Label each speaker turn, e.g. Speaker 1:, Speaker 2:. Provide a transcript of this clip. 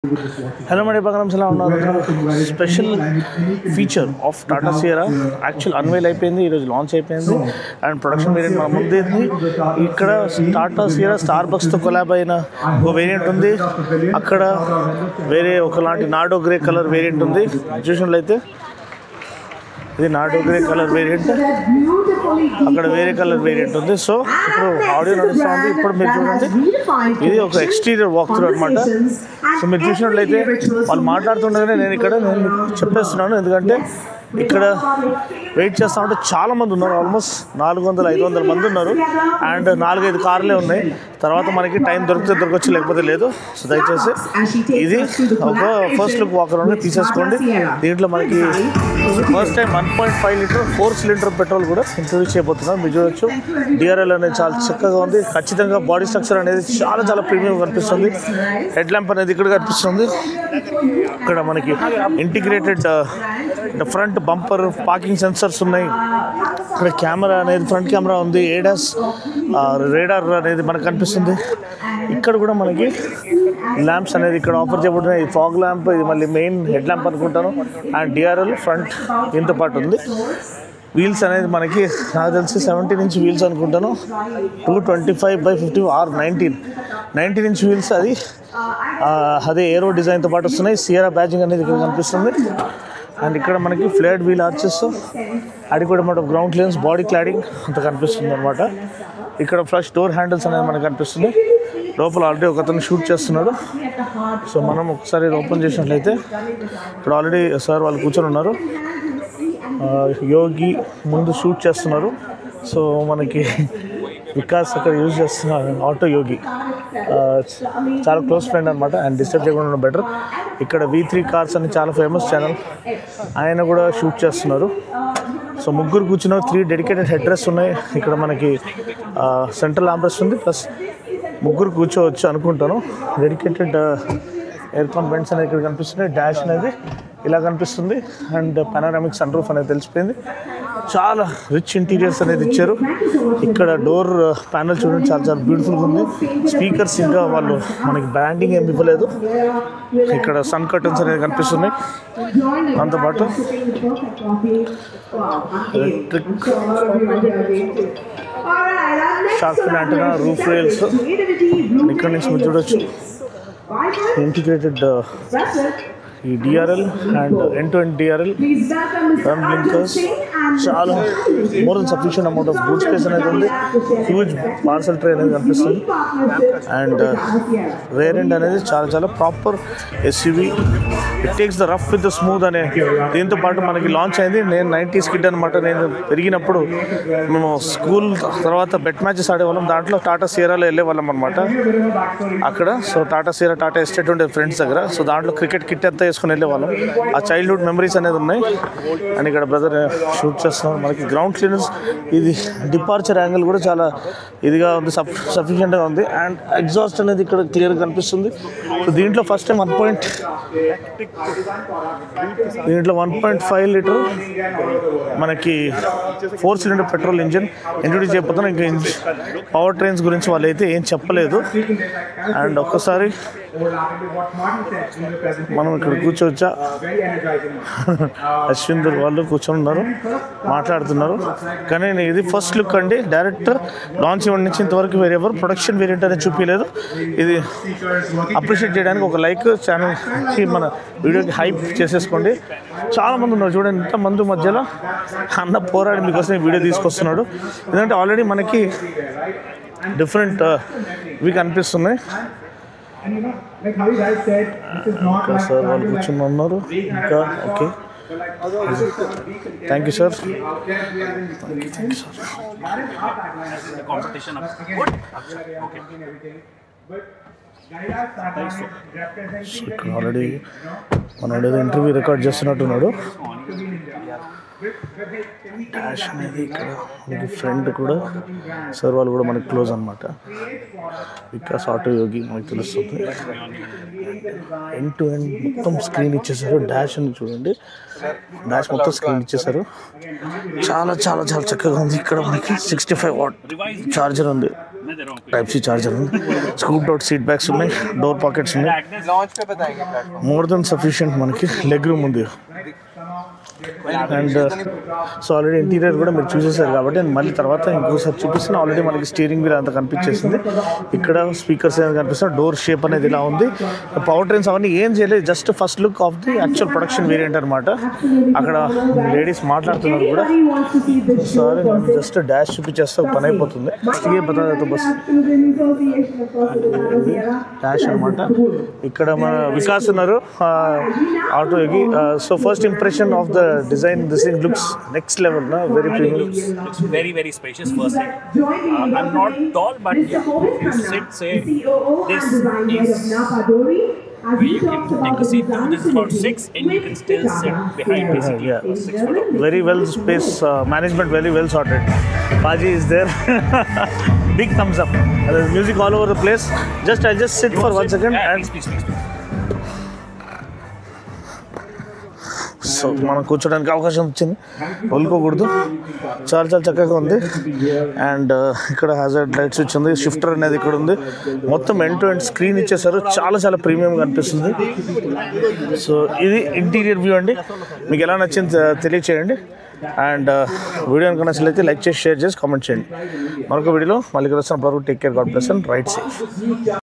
Speaker 1: Hello, my dear special feature of Tata Sierra. Actual unveil అయిపోయింది ఈ రోజు launch అయిపోయింది అండ్ ప్రొడక్షన్ వేరియంట్ మన ముందే ఉంది. ఇక్కడ Tata Sierra Starbucks తో కొలాబ్ అయిన ఒక వేరియంట్ ఉంది. అక్కడ వేరే ఒకలాంటి నాడో గ్రే కలర్ వేరియంట్ ఉంది. చూసినట్లయితే ఇది నాడో గ్రే కలర్ వేరియంట్, అక్కడ వేరే కలర్ వేరియంట్ ఉంది. సో ఇప్పుడు ఆడియో నడుస్తుంది. ఇప్పుడు మీరు చూడండి, ఇది ఒక ఎక్స్టీరియర్ వాక్ త్రూ అనమాట. సో మీరు చూసినట్లయితే వాళ్ళు మాట్లాడుతుండగానే నేను చెప్పేస్తున్నాను, ఎందుకంటే ఇక్కడ వెయిట్ చేస్తా ఉంటే చాలా మంది ఉన్నారు. ఆల్మోస్ట్ 400-500 మంది ఉన్నారు అండ్ 4-5 కార్లే ఉన్నాయి. తర్వాత మనకి టైం దొరికితే దొరకచ్చు, లేకపోతే లేదు. సో దయచేసి ఇది ఒక ఫస్ట్ లుక్ వాకర్ అనేది తీసేసుకోండి. దీంట్లో మనకి first time 1.5 litre 4 cylinder petrol కూడా ఇంట్రొడ్యూస్ చేయబోతున్నారు. మీరు చూడొచ్చు, డిఆర్ఎల్ అనేది చాలా చక్కగా ఉంది. ఖచ్చితంగా బాడీ స్ట్రక్చర్ అనేది చాలా ప్రీమియం కనిపిస్తుంది. హెడ్ ల్యాంప్ అనేది ఇక్కడ కనిపిస్తుంది. ఇక్కడ మనకి integrated front bumper, parking sensors ఉన్నాయి. ఇక్కడ కెమెరా అనేది ఫ్రంట్ కెమెరా ఉంది. ఏడాస్ రేడార్ అనేది మనకు కనిపిస్తుంది. ఇక్కడ కూడా మనకి ల్యాంప్స్ అనేది ఇక్కడ ఆఫర్ చేయబడుతున్నాయి. ఫాగ్ ల్యాంప్, ఇది మళ్ళీ మెయిన్ హెడ్ ల్యాంప్ అనుకుంటాను. అండ్ డిఆర్ఎల్ ఫ్రంట్ దీంతో పాటు ఉంది. వీల్స్ అనేది మనకి నాకు తెలిసి 17 ఇంచ్ వీల్స్ అనుకుంటాను. 225/50 ఆర్ 19 ఇంచ్ వీల్స్. అదే ఏరో డిజైన్తో పాటు వస్తున్నాయి. సియరా బ్యాజింగ్ అనేది ఇక్కడ కనిపిస్తుంది. అండ్ ఇక్కడ మనకి flared wheel arches, adequate amount of ground clearance, body cladding అంత కనిపిస్తుంది అనమాట. ఇక్కడ ఫ్లష్ డోర్ హ్యాండిల్స్ అనేది మనకు కనిపిస్తుంది. లోపల ఆల్రెడీ ఒకతను షూట్ చేస్తున్నాడు. సో మనం ఒకసారి ఓపెన్ చేసినట్లయితే ఇక్కడ ఆల్రెడీ సార్ వాళ్ళు కూర్చొని ఉన్నారు. యోగి ముందు షూట్ చేస్తున్నారు. సో మనకి వికాస్ అక్కడ యూజ్ చేస్తున్నారు. ఆటో యోగి చాలా క్లోజ్ ఫ్రెండ్ అనమాట. అండ్ డిస్టర్బ్ చేయకుండా బెటర్. ఇక్కడ V3 కార్స్ అని చాలా ఫేమస్ ఛానల్, ఆయన కూడా షూట్ చేస్తున్నారు. సో ముగ్గురు కూర్చున్నారు. 3 డెడికేటెడ్ హెడ్ రెస్ట్ ఉన్నాయి. ఇక్కడ మనకి సెంట్రల్ ఆంబ్రెస్ట్ ఉంది, ప్లస్ ముగ్గురు కూర్చోవచ్చు అనుకుంటాను. డెడికేటెడ్ ఎయిర్ కాంపెంట్స్ అనేది ఇక్కడ కనిపిస్తున్నాయి. డాష్ అనేది ఇలా కనిపిస్తుంది. అండ్ పానోరామిక్ సన్ రూఫ్ అనేది తెలిసిపోయింది. చాలా రిచ్ ఇంటీరియర్స్ అనేది ఇచ్చారు. ఇక్కడ డోర్ ప్యానల్ చూడండి, చాలా బ్యూటిఫుల్గా ఉంది. స్పీకర్స్ ఇంకా వాళ్ళు మనకి బ్రాండింగ్ ఏమి ఇవ్వలేదు. ఇక్కడ సన్ కర్టన్స్ అనేది కనిపిస్తున్నాయి. దాంతోపాటు electric shark fin antenna, roof rails ఇక్కడ నుంచి మీరు చూడొచ్చు. ఇంటిగ్రేటెడ్ ఈ DRL and end to end DRL, run blinkers, చాలా more than sufficient amount of boot space అనేది ఉంది. హ్యూజ్ పార్సల్ ట్రే అనేది కనిపిస్తుంది. అండ్ రేర్ ఎండ్ అనేది చాలా proper SUV. It takes the rough with the smooth అనే దీంతో పాటు మనకి లాంచ్ అయింది. నేను 90s కిడ్ అనమాట. నేను పెరిగినప్పుడు మేము స్కూల్ తర్వాత బెట్ మ్యాచెస్ ఆడేవాళ్ళం. దాంట్లో టాటా సియరాలో వెళ్ళేవాళ్ళం అనమాట అక్కడ. So Tata Sierra, Tata estate ఉండే ఫ్రెండ్స్ దగ్గర. సో దాంట్లో క్రికెట్ కిట్ అంతా వేసుకుని వెళ్ళేవాళ్ళం. ఆ చైల్డ్హుడ్ మెమరీస్ అనేది ఉన్నాయి. అండ్ ఇక్కడ బ్రదర్ షూట్ చేస్తున్నారు. మనకి గ్రౌండ్ క్లియరెన్స్, ఇది డిపార్చర్ యాంగిల్ కూడా చాలా ఇదిగా ఉంది, సఫిషియెంట్గా ఉంది. అండ్ ఎగ్జాస్ట్ అనేది ఇక్కడ క్లియర్గా కనిపిస్తుంది. సో దీంట్లో ఫస్ట్ టైం 1.5 లీటర్ మనకి 4 సిలిండర్ పెట్రోల్ ఇంజిన్ ఇంట్రొడ్యూస్ చేయబోతున్నాం. ఇంకా పవర్ ట్రైన్స్ గురించి వాళ్ళు అయితే ఏం చెప్పలేదు. అండ్ ఒక్కసారి మనం ఇక్కడ కూర్చోవచ్చా? అశ్విందర్ వాళ్ళు కూర్చొని ఉన్నారు, మాట్లాడుతున్నారు. కానీ ఇది ఫస్ట్ లుక్ అండి. డైరెక్ట్ లాంచ్ ఈవెంట్ నుంచి ఇంతవరకు వేరెవర్ ప్రొడక్షన్ వేరియంట్ అనేది చూపించలేదు. ఇది అప్రిషియేట్ చేయడానికి ఒక లైక్ ఛానల్కి మన వీడియోకి హైప్ చేసేసుకోండి. చాలా మంది ఉన్నారు చూడండి, ఇంతమంది మధ్యలో అన్న పోరాడి మీకోసం ఈ వీడియో తీసుకొస్తున్నాడు. ఎందుకంటే ఆల్రెడీ మనకి డిఫరెంట్ ఇవి కనిపిస్తున్నాయి. సార్ వాళ్ళు కూర్చొని ఉన్నారు. ఇంకా ఓకే, థ్యాంక్ యూ సార్. ఇక్కడ ఆల్రెడీ మన ఏదో ఇంటర్వ్యూ రికార్డ్ చేస్తున్నట్టున్నాడు. డాష్ అనేది ఇక్కడ మనకి ఫ్రెండ్ కూడా సార్ వాళ్ళు కూడా మనకి క్లోజ్ అనమాట. వికాస్ ఆటో యోగి మనకి తెలుస్తుంది. ఎండ్ టు ఎండ్ మొత్తం స్క్రీన్ ఇచ్చేసారు. డాష్ అని చూడండి, డాష్ మొత్తం స్క్రీన్ ఇచ్చేసారు. చాలా చక్కగా ఉంది. ఇక్కడ మనకి 65 వాట్ ఛార్జర్ ఉంది. टाइप सी चार्जर ఉంది, స్కూప్డ్ అవుట్ సీట్ బ్యాగ్స్ ఉన్నాయి, డోర్ పాకెట్స్ ఉన్నాయి, మోర్ దెన్ సఫిషియంట్ మనకి లెగ్ రూమ్ ఉంది. అండ్ సో ఆల్రెడీ ఇంటీరియర్ కూడా మీరు చూసేసారు కాబట్టి నేను మళ్ళీ తర్వాత ఇంకోసారి చూపిస్తాను. ఆల్రెడీ మనకి స్టీరింగ్ వీల్ అంతా కనిపించేసింది, ఇక్కడ స్పీకర్స్ అనేది కనిపిస్తుంది, డోర్ షేప్ అనేది ఇలా ఉంది. పవర్ ట్రైన్స్ అవన్నీ ఏం చేయలేదు, just first look of the actual production variant అనమాట. అక్కడ లేడీస్ మాట్లాడుతున్నారు కూడా. సారీ నేను జస్ట్ డాష్ చూపించేస్తే పని అయిపోతుంది. బస్ డాష్ అనమాట. ఇక్కడ మన వికాస్ ఉన్నారు ఆటోకి. So first impression of the design, this thing looks next level, na? Very premium.
Speaker 2: Looks very, very spacious first thing. I'm not tall, but yeah, if you sit, say, this is where you can take a seat to. This is about 6 and you can still sit behind basically.
Speaker 1: Yeah.
Speaker 2: 6 foot.
Speaker 1: Very well space management, very well sorted. Paji is there. Big thumbs up. There's music all over the place. I'll just sit for 1 second.
Speaker 2: Yeah,
Speaker 1: and
Speaker 2: please.
Speaker 1: So మనం కూర్చోడానికి అవకాశం వచ్చింది, వదులుకోకూడదు. చాలా చాలా చక్కగా ఉంది. And ఇక్కడ hazard light switch ఉంది, షిఫ్టర్ అనేది ఇక్కడ ఉంది. మొత్తం ఎండ్ టు ఎండ్ స్క్రీన్ ఇచ్చేసారు, చాలా చాలా ప్రీమియంగా అనిపిస్తుంది. సో ఇది ఇంటీరియర్ వ్యూ అండి. మీకు ఎలా నచ్చింది తెలియచేయండి. అండ్ వీడియో కనుక నచ్చినట్లయితే లైక్ చేసి, షేర్ చేసి, కామెంట్ చేయండి. మరొక వీడియోలో మళ్ళీ వస్తున్నప్పుడు take care, God bless and right safe.